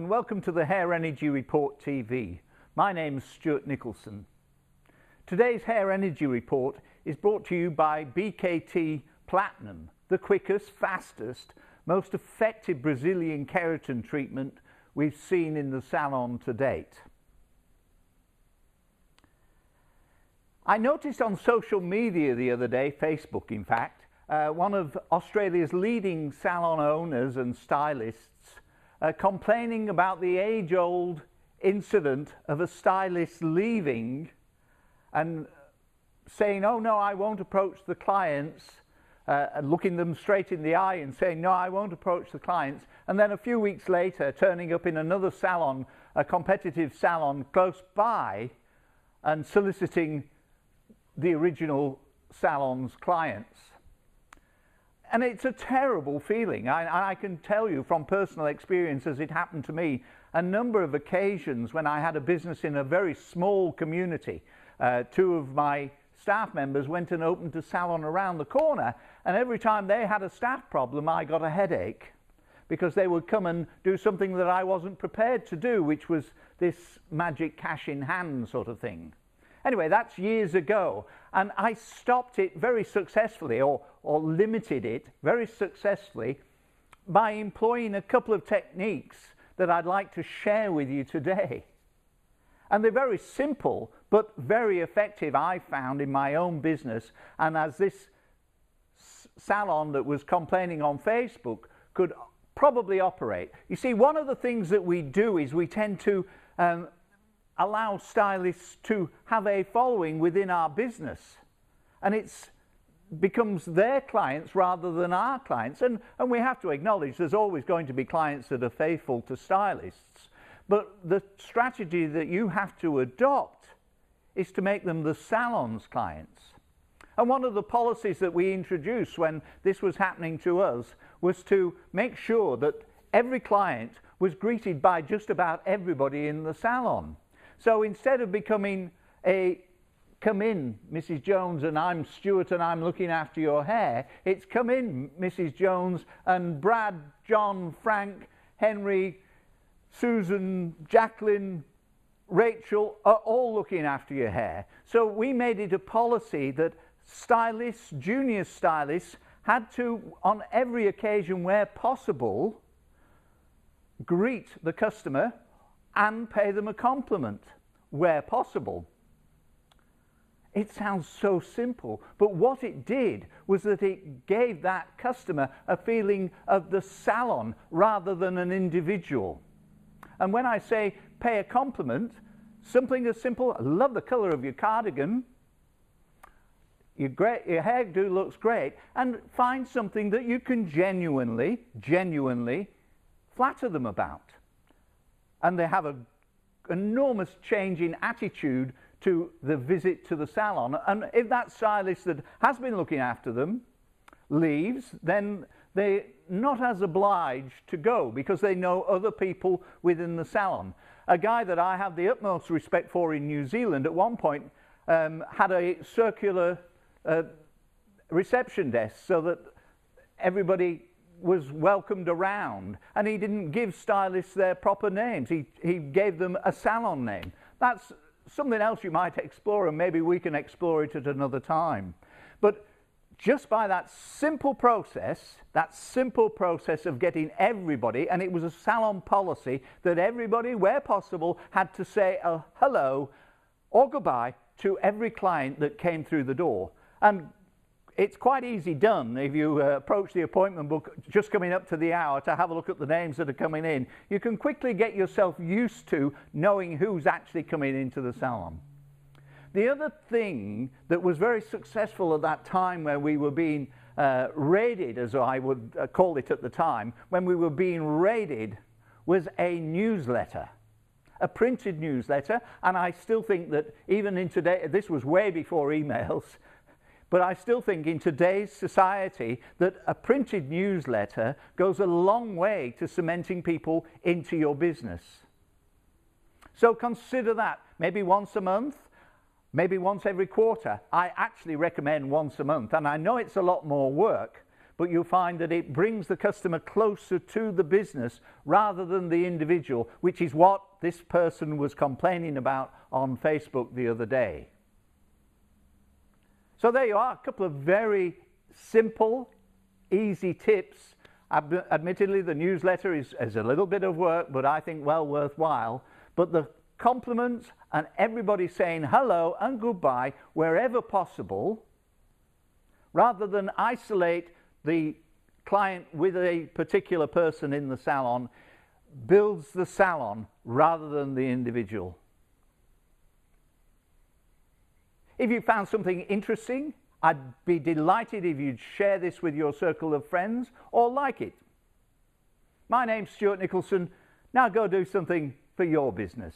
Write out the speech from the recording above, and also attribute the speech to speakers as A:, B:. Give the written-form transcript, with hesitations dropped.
A: and welcome to the Hair Energy Report TV. My name's Stuart Nicholson. Today's Hair Energy Report is brought to you by BKT Platinum, the quickest, fastest, most effective Brazilian keratin treatment we've seen in the salon to date. I noticed on social media the other day, Facebook in fact, one of Australia's leading salon owners and stylists complaining about the age-old incident of a stylist leaving and saying, oh no, I won't approach the clients, and looking them straight in the eye and saying, no, I won't approach the clients, and then a few weeks later turning up in another salon, a competitive salon close by, and soliciting the original salon's clients. And it's a terrible feeling. I can tell you from personal experience, as it happened to me, a number of occasions when I had a business in a very small community. Two of my staff members went and opened a salon around the corner, and every time they had a staff problem, I got a headache because they would come and do something that I wasn't prepared to do, which was this magic cash in hand sort of thing. Anyway, that's years ago, and I stopped it very successfully, or limited it very successfully, by employing a couple of techniques that I'd like to share with you today. And they're very simple, but very effective, I found, in my own business, and as this salon that was complaining on Facebook could probably operate. You see, one of the things that we do is we tend to allow stylists to have a following within our business, and it becomes their clients rather than our clients, and we have to acknowledge there's always going to be clients that are faithful to stylists, but the strategy that you have to adopt is to make them the salon's clients. And one of the policies that we introduced when this was happening to us was to make sure that every client was greeted by just about everybody in the salon. So instead of becoming a, come in, Mrs. Jones, and I'm Stuart and I'm looking after your hair, it's come in, Mrs. Jones, and Brad, John, Frank, Henry, Susan, Jacqueline, Rachel are all looking after your hair. So we made it a policy that stylists, junior stylists, had to, on every occasion where possible, greet the customer and pay them a compliment where possible. It sounds so simple, but what it did was that it gave that customer a feeling of the salon rather than an individual. And when I say pay a compliment, something as simple, I love the colour of your cardigan, your hairdo looks great, and find something that you can genuinely flatter them about. And they have an enormous change in attitude to the visit to the salon. And if that stylist that has been looking after them leaves, then they're not as obliged to go because they know other people within the salon. A guy that I have the utmost respect for in New Zealand at one point had a circular reception desk so that everybody was welcomed around, and he didn't give stylists their proper names. He gave them a salon name. That's something else you might explore, and maybe we can explore it at another time. But just by that simple process of getting everybody, and it was a salon policy that everybody, where possible, had to say a hello or goodbye to every client that came through the door. And it's quite easy done if you approach the appointment book just coming up to the hour to have a look at the names that are coming in. You can quickly get yourself used to knowing who's actually coming into the salon. The other thing that was very successful at that time where we were being raided, as I would call it at the time, when we were being raided, was a newsletter. A printed newsletter, and I still think that even in today, this was way before emails, but I still think in today's society that a printed newsletter goes a long way to cementing people into your business. So consider that, maybe once a month, maybe once every quarter. I actually recommend once a month, and I know it's a lot more work, but you'll find that it brings the customer closer to the business rather than the individual, which is what this person was complaining about on Facebook the other day. So there you are, a couple of very simple, easy tips. Admittedly, the newsletter is a little bit of work, but I think well worthwhile. But the compliments and everybody saying hello and goodbye wherever possible, rather than isolate the client with a particular person in the salon, builds the salon rather than the individual. If you found something interesting, I'd be delighted if you'd share this with your circle of friends or like it. My name's Stuart Nicholson. Now go do something for your business.